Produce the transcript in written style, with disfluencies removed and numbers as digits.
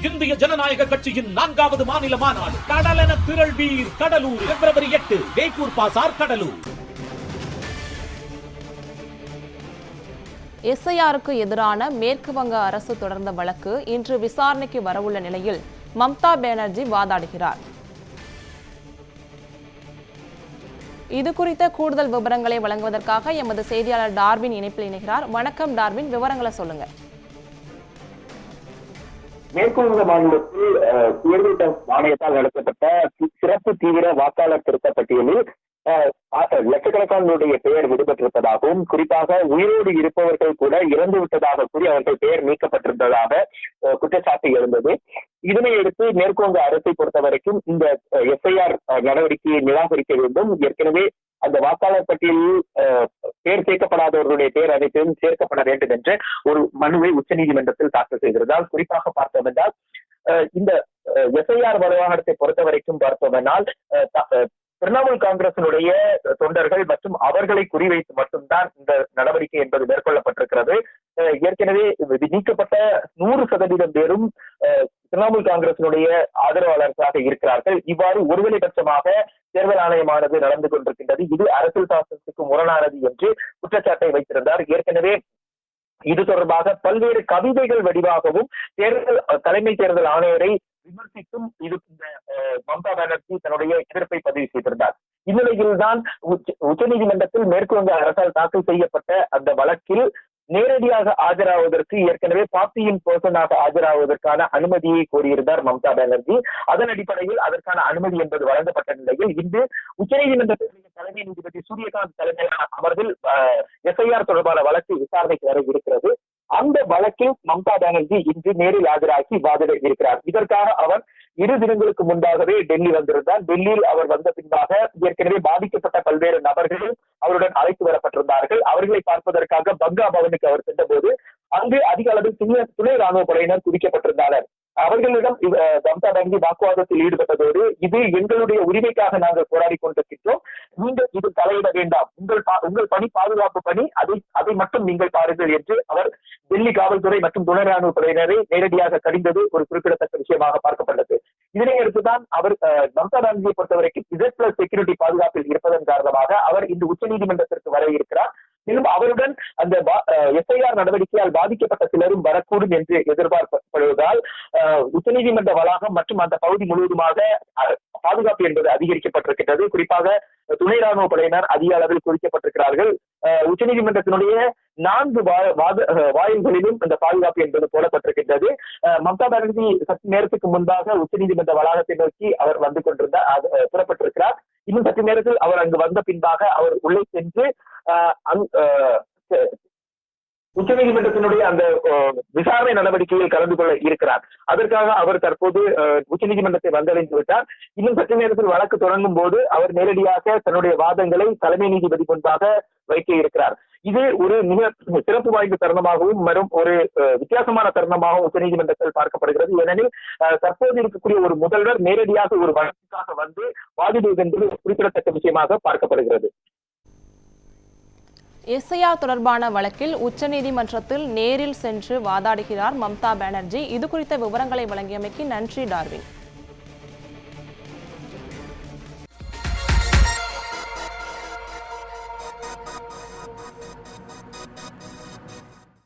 இந்திய ஜனநாயக கட்சியின் 4வது மாநில மாநாடு கடலென திரள் வீர் கடலூர் February 8 வேப்பூர் பாசார் கடலூர். எஸ்ஐஆருக்கு எதிரான மேற்கு வங்க அரசு தொடர்ந்த வழக்கு இன்று விசாரணைக்கு வரவுள்ள நிலையில் மம்தா பானர்ஜி வாதாடுகிறார். இது குறித்த கூடுதல் விவரங்களை வழங்குவதற்காக எமது செய்தியாளர் டார்வின் இணைப்பில் இணைகிறார். வணக்கம் டார்வின், விவரங்களை சொல்லுங்க. மேற்குவங்க மாநிலத்தில் தேர்தல் ஆணையத்தால் நடத்தப்பட்ட சிறப்பு தீவிர வாக்காளர் திருத்த பட்டியலில் லட்சக்கணக்கானோருடைய பெயர் விடுபட்டிருப்பதாகவும், குறிப்பாக உயிரோடு இருப்பவர்கள் கூட இறந்து விட்டதாக கூறி அவர்கள் பெயர் நீக்கப்பட்டிருந்ததாக குற்றச்சாட்டு எழுந்தது. இதனையடுத்து மேற்குவங்க அரசை பொறுத்த வரைக்கும் இந்த எஸ்ஐஆர் நடவடிக்கையை நிராகரிக்க வேண்டும். ஏற்கனவே அந்த வாக்காளர் பட்டியலில் பெயர் சேர்க்கப்படாதவர்களுடைய பெயர் அனைத்தையும் சேர்க்கப்பட வேண்டும் என்ற ஒரு மனுவை உச்சநீதிமன்றத்தில் தாக்கல் செய்திருந்தால், குறிப்பாக பார்த்தோம் என்றால் இந்த எஸ்ஐஆர் விவகாரத்தை பொறுத்த வரைக்கும் பார்த்தோம்னால் திரிணாமுல் காங்கிரசினுடைய தொண்டர்கள் மற்றும் அவர்களை குறிவைத்து மட்டும்தான் இந்த நடவடிக்கை என்பது மேற்கொள்ளப்பட்டிருக்கிறது. ஏற்கனவே நீக்கப்பட்ட 100% பேரும் திரிணாமுல் காங்கிரசினுடைய ஆதரவாளர்களாக இருக்கிறார்கள். இவ்வாறு ஒருதலைபட்சமாக தேர்தல் ஆணையமானது நடந்து கொண்டிருக்கின்றது. இது அரசியல் சாசனத்துக்கு முரணானது என்று குற்றச்சாட்டை வைத்திருந்தார். ஏற்கனவே இது தொடர்பாக பல்வேறு கவிதைகள் வடிவாகவும் தலைமை தேர்தல் ஆணையரை விமர்சித்தும் இந்த மம்தா பானர்ஜி தன்னுடைய எதிர்ப்பை பதிவு செய்திருந்தார். இந்நிலையில்தான் உச்சநீதிமன்றத்தில் மேற்குவங்க அரசால் தாக்கல் செய்யப்பட்ட அந்த வழக்கில் நேரடியாக ஆஜராவதற்கு ஏற்கனவே பார்ட்டியின் பர்சனாக ஆஜராவதற்கான அனுமதியை கோரியிருந்தார் மம்தா பானர்ஜி. அதன் அடிப்படையில் அதற்கான அனுமதி என்பது வழங்கப்பட்ட நிலையில் இன்று உச்சநீதிமன்றத்தினுடைய தலைமை நீதிபதி சூரியகாந்த் தலைமையிலான அமர்வில் எஸ்ஐஆர் தொடர்பான வழக்கு விசாரணைக்கு வர இருக்கிறது. அந்த வழக்கில் மம்தா பானர்ஜி இன்று நேரில் ஆஜராகி வாதிட இருக்கிறார். இதற்காக அவர் 2 தினங்களுக்கு முன்பாகவே டெல்லி வந்திருந்தார். டெல்லியில் அவர் வந்த பின்பாக ஏற்கனவே பாதிக்கப்பட்ட பல்வேறு நபர்களும் அவருடன் அழைத்து வரப்பட்டிருந்தார்கள். அவர்களை பார்ப்பதற்காக பங்கா பவனுக்கு அவர் சென்றபோது அங்கு அதிக அளவில் துணை ராணுவ படையினர் குவிக்கப்பட்டிருந்தனர். அவர்களிடம் மம்தா பானர்ஜி வாக்குவாதத்தில் ஈடுபட்டதோடு, இது எங்களுடைய உரிமைக்காக நாங்கள் போராடி கொண்டிருக்கின்றோம், நீங்கள் இது தலையிட வேண்டாம், உங்கள் பணி பாதுகாப்பு பணி, அதை மட்டும் நீங்கள் பாருங்கள் என்று அவர் டெல்லி காவல்துறை மற்றும் துணை ராணுவ படையினரை நேரடியாக கடிந்தது ஒரு குறிப்பிடத்தக்க விஷயமாக பார்க்கப்பட்டது. இதனையடுத்துதான் அவர் மம்தா பானர்ஜியை பொறுத்தவரைக்கும் Z+ செக்யூரிட்டி பாதுகாப்பில் இருப்பதன் காரணமாக அவர் இந்த உச்சநீதிமன்றத்திற்கு வர இருக்கிறார். மேலும் அவருடன் அந்த எஸ்ஐஆர் நடவடிக்கையால் பாதிக்கப்பட்ட சிலரும் வரக்கூடும் என்று எதிர்பார்க்கப்படுவதால் உச்சநீதிமன்ற வளாகம் மற்றும் அந்த பகுதி முழுவதுமாக பாதுகாப்பு என்பது அதிகரிக்கப்பட்டிருக்கிறது. குறிப்பாக துணை ராணுவ படையினர் அதிக அளவில் குவிக்கப்பட்டிருக்கிறார்கள். உச்சநீதிமன்றத்தினுடைய 4 வாயில்களிலும் இந்த பாதுகாப்பு என்பது போடப்பட்டிருக்கின்றது. மம்தா பானர்ஜி சற்று நேரத்துக்கு முன்பாக உச்சநீதிமன்ற வளாகத்தை நோக்கி அவர் வந்து கொண்டிருந்தார், புறப்பட்டிருக்கிறார். இன்னும் சற்று நேரத்தில் அவர் அங்கு வந்த பின்பாக அவர் உள்ளே சென்று உச்சநீதிமன்றத்தினுடைய அந்த விசாரணை நடவடிக்கையில் கலந்து கொள்ள இருக்கிறார். அதற்காக அவர் தற்போது உச்சநீதிமன்றத்தை வந்தடைந்து விட்டார். இன்னும் சற்று நேரத்தில் வழக்கு தொடங்கும் போது அவர் நேரடியாக தன்னுடைய வாதங்களை தலைமை நீதிபதி முன்பாக வைக்க இருக்கிறார். இது ஒரு மிக சிறப்பு வாய்ந்த தருணமாகவும் மற்றும் ஒரு வித்தியாசமான தருணமாகவும் உச்சநீதிமன்றத்தில் பார்க்கப்படுகிறது. ஏனெனில் தற்போது இருக்கக்கூடிய ஒரு முதல்வர் நேரடியாக ஒரு வழக்குக்காக வந்து வாதிடுவது என்பது குறிப்பிடத்தக்க விஷயமாக பார்க்கப்படுகிறது. எஸ்ஐஆர் தொடர்பான வழக்கில் உச்சநீதிமன்றத்தில் நேரில் சென்று வாதாடுகிறார் மம்தா பானர்ஜி. இது குறித்த விவரங்களை வழங்கியமைக்கு நன்றி டார்வின்.